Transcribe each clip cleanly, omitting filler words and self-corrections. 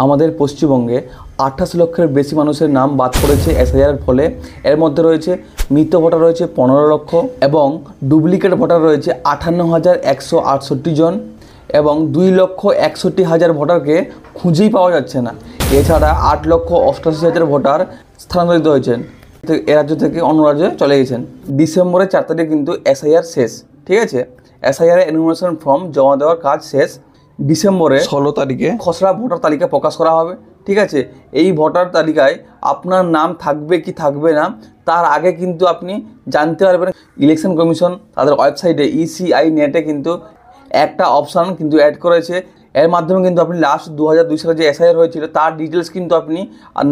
আমাদের পশ্চিমবঙ্গে 28 লক্ষের বেশি মানুষের নাম বাদ পড়েছে এসআইআরের ফলে। এর মধ্যে রয়েছে মৃত ভোটার রয়েছে 15 লক্ষ এবং ডুপ্লিকেট ভোটার রয়েছে 58,168 জন এবং 2,61,000 ভোটারকে খুঁজেই পাওয়া যাচ্ছে না। এছাড়া 8,88,000 ভোটার স্থানান্তরিত হয়েছেন, এ রাজ্য থেকে অন্য রাজ্যে চলে গেছেন। ডিসেম্বরের 4 তারিখে কিন্তু এসআইআর শেষ, ঠিক আছে। এসআইআর এনুমারেশন ফর্ম জমা দেওয়ার কাজ শেষ। ডিসেম্বরে 16 তারিখে খসড়া ভোটার তালিকা প্রকাশ করা হবে, ঠিক আছে। এই ভোটার তালিকায় আপনার নাম থাকবে কি থাকবে না তার আগে কিন্তু আপনি জানতে পারবেন। ইলেকশন কমিশন তাদের ওয়েবসাইটে ইসিআই নেটে কিন্তু একটা অপশান কিন্তু অ্যাড করেছে। এর মাধ্যমে কিন্তু আপনি লাস্ট 2002 সালে যে এসআইআর হয়েছিল তার ডিটেলস কিন্তু আপনি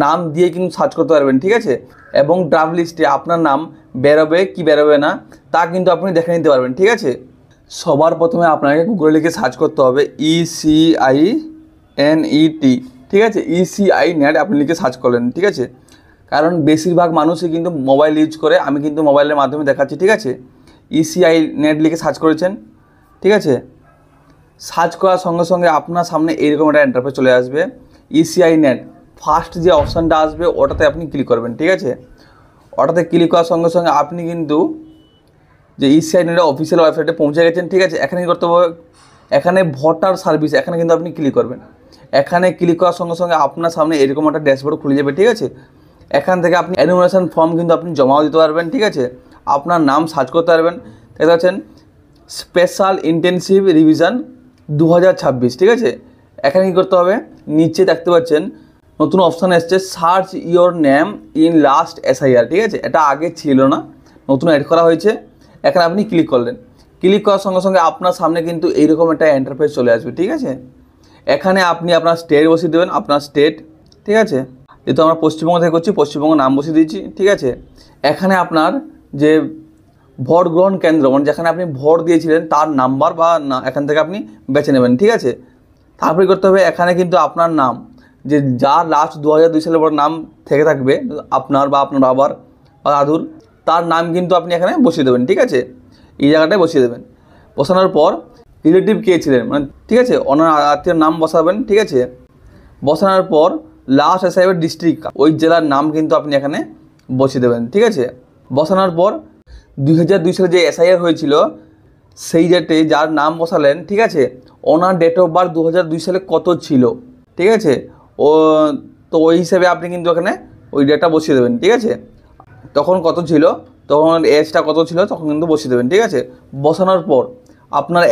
নাম দিয়ে কিন্তু সার্চ করতে পারবেন, ঠিক আছে। এবং ড্রাফট লিস্টে আপনার নাম বেরোবে কি বেরোবে না তা কিন্তু আপনি দেখে নিতে পারবেন, ঠিক আছে। সবার প্রথমে আপনাকে গুগলে লিখে সার্চ করতে হবে ECINET, ঠিক আছে। ইসিআই নেট আপনি লিখে সার্চ করলেন, ঠিক আছে। কারণ বেশিরভাগ মানুষই কিন্তু মোবাইল ইউজ করে, আমি কিন্তু মোবাইলের মাধ্যমে দেখাচ্ছি, ঠিক আছে। ইসিআই নেট লিখে সার্চ করেছেন, ঠিক আছে। সার্চ করার সঙ্গে সঙ্গে আপনার সামনে এইরকম একটা ইন্টারফেস চলে আসবে। ইসিআই নেট ফার্স্ট যে অপশানটা আসবে ওটাতে আপনি ক্লিক করবেন, ঠিক আছে। ওটাতে ক্লিক করার সঙ্গে সঙ্গে আপনি কিন্তু যে ইসিআই নেটের অফিসিয়াল ওয়েবসাইটে পৌঁছে গেছেন, ঠিক আছে। এখানে কী করতে হবে, এখানে ভোটার সার্ভিস, এখানে কিন্তু আপনি ক্লিক করবেন। এখানে ক্লিক করার সঙ্গে সঙ্গে আপনার সামনে এরকম একটা ড্যাশবোর্ড খুলে যাবে, ঠিক আছে। এখান থেকে আপনি এনুমারেশন ফর্ম কিন্তু আপনি জমাও দিতে পারবেন, ঠিক আছে। আপনার নাম সার্চ করতে পারবেন, দেখতে পাচ্ছেন স্পেশাল ইন্টেনসিভ রিভিশন 2026, ঠিক আছে। এখানে কী করতে হবে, নিচে দেখতে পাচ্ছেন নতুন অপশান এসছে search your name in last SIR, ঠিক আছে। এটা আগে ছিল না, নতুন অ্যাড করা হয়েছে। এখানে আপনি ক্লিক করলেন, ক্লিক করার সঙ্গে সঙ্গে আপনার সামনে কিন্তু এইরকম একটা ইন্টারফেস চলে আসবে, ঠিক আছে। এখানে আপনি আপনার স্টেট বসিয়ে দেবেন, আপনার স্টেট, ঠিক আছে। যেহেতু আমরা পশ্চিমবঙ্গ থেকে করছি, পশ্চিমবঙ্গের নাম বসিয়ে দিয়েছি, ঠিক আছে। এখানে আপনার যে ভোট গ্রহণ কেন্দ্র মানে যেখানে আপনি ভোট দিয়েছিলেন তার নাম্বার বা না এখান থেকে আপনি বেছে নেবেন, ঠিক আছে। তারপরে করতে হবে এখানে কিন্তু আপনার নাম যে যার লাস্ট 2002 সালের পর নাম থেকে থাকবে আপনার বা আপনার বাবার বা দাদুর, তার নাম কিন্তু আপনি এখানে বসিয়ে দেবেন, ঠিক আছে। এই জায়গাটায় বসিয়ে দেবেন। বসানোর পর রিলেটিভ কে ছিলেন মানে, ঠিক আছে, ওনার আত্মীয়র নাম বসাবেন, ঠিক আছে। বসানোর পর লাস্ট এসআইআর ডিস্ট্রিক্ট ওই জেলার নাম কিন্তু আপনি এখানে বসিয়ে দেবেন, ঠিক আছে। বসানোর পর 2002 সালে যে এসআইআর হয়েছিল সেই ডেটে যার নাম বসালেন, ঠিক আছে, ওনার ডেট অফ বার্থ 2002 সালে কত ছিল, ঠিক আছে। তো ওই হিসেবে আপনি কিন্তু এখানে ওই ডেটটা বসিয়ে দেবেন, ঠিক আছে। তখন কত ছিল, তখন এজটা কত ছিল তখন কিন্তু বসিয়ে দেবেন, ঠিক আছে। বসানোর পর আপনার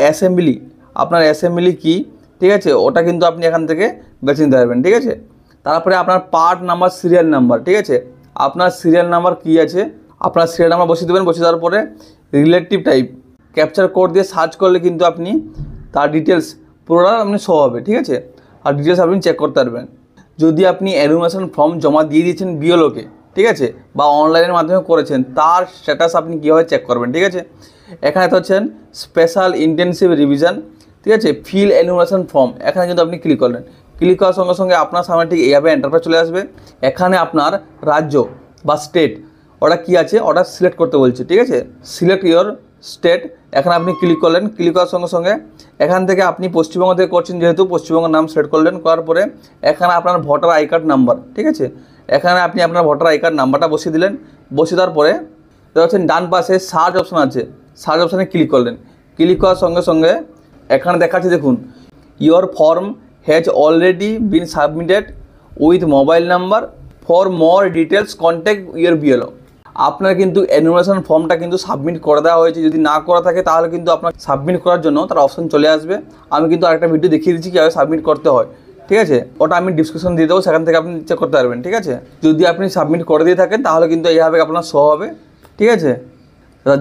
অ্যাসেম্বলি কি, ঠিক আছে, ওটা কিন্তু আপনি এখান থেকে বেছে নিতে পারবেন, ঠিক আছে। তারপরে আপনার পার্ট নাম্বার, সিরিয়াল নাম্বার, ঠিক আছে। আপনার সিরিয়াল নাম্বার কী আছে, আপনার সিরিয়াল নাম্বার বসিয়ে দেবেন। বসিয়ে দেওয়ার পরে রিলেটিভ টাইপ ক্যাপচার কোড দিয়ে সার্চ করলে কিন্তু আপনি তার ডিটেলস পুরোটা আপনি শো হবে, ঠিক আছে। আর ডিটেলস আপনি চেক করতে পারবেন। যদি আপনি এনুমারেশন ফর্ম জমা দিয়ে দিয়েছেন বিএলওকে, ঠিক আছে, বা অনলাইনের মাধ্যমে করেছেন, তার স্ট্যাটাস আপনি কীভাবে চেক করবেন, ঠিক আছে। এখানে তো হচ্ছেন স্পেশাল ইন্টেনসিভ রিভিশন, ঠিক আছে, ফিল এনুমারেশন ফর্ম, এখানে কিন্তু আপনি ক্লিক করলেন। ক্লিক করার সঙ্গে সঙ্গে আপনার সামনে ঠিক এইভাবে এন্টারপ্রাইজ চলে আসবে। এখানে আপনার রাজ্য বা স্টেট ওটা কী আছে ওটা সিলেক্ট করতে বলছে, ঠিক আছে। সিলেক্ট ইয়োর স্টেট, এখানে আপনি ক্লিক করলেন। ক্লিক করার সঙ্গে সঙ্গে এখান থেকে আপনি পশ্চিমবঙ্গ থেকে করছেন যেহেতু পশ্চিমবঙ্গের নাম সিলেক্ট করলেন। করার পরে এখানে আপনার ভোটার আই কার্ড নাম্বার, ঠিক আছে, এখানে আপনি আপনার ভোটার আই কার্ড নাম্বারটা বসিয়ে দিলেন। বসিয়ে দেওয়ার পরে দেখছেন ডান পাশে সার্চ অপশান আছে, সার্চ অপশানে ক্লিক করলেন। ক্লিক করার সঙ্গে সঙ্গে এখানে দেখাচ্ছে দেখুন your form has already been submitted with mobile number, for more details contact your BLO. আপনার কিন্তু এনুমারেশন ফর্মটা কিন্তু সাবমিট করে দেওয়া হয়েছে। যদি না করা থাকে তাহলে কিন্তু আপনার সাবমিট করার জন্য তার অপশান চলে আসবে। আমি কিন্তু আরেকটা ভিডিও দেখিয়ে দিচ্ছি কীভাবে সাবমিট করতে হয়, ঠিক আছে। ওটা আমি ডিসক্রিপশন দিয়ে দেবো, সেখান থেকে আপনি চেক করতে পারবেন, ঠিক আছে। যদি আপনি সাবমিট করে দিয়ে থাকেন তাহলে কিন্তু এইভাবে আপনার শো হবে, ঠিক আছে।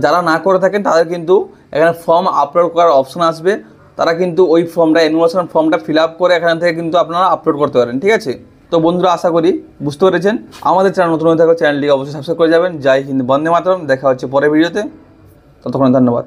যারা না করে থাকেন তাদের কিন্তু এখানে ফর্ম আপলোড করার অপশান আসবে। তারা কিন্তু ওই ফর্মটা এনুমারেশন ফর্মটা ফিল আপ করে এখান থেকে কিন্তু আপনারা আপলোড করতে পারেন, ঠিক আছে। তো বন্ধুরা আশা করি বুঝতে পেরেছেন। আমাদের চ্যানেল নতুন হয়ে থাকলে চ্যানেলটিকে অবশ্যই সাবস্ক্রাইব করে যাবেন। জয় হিন্দ, বন্দে মাতরম। দেখা হচ্ছে পরের ভিডিওতে, ততক্ষণ ধন্যবাদ।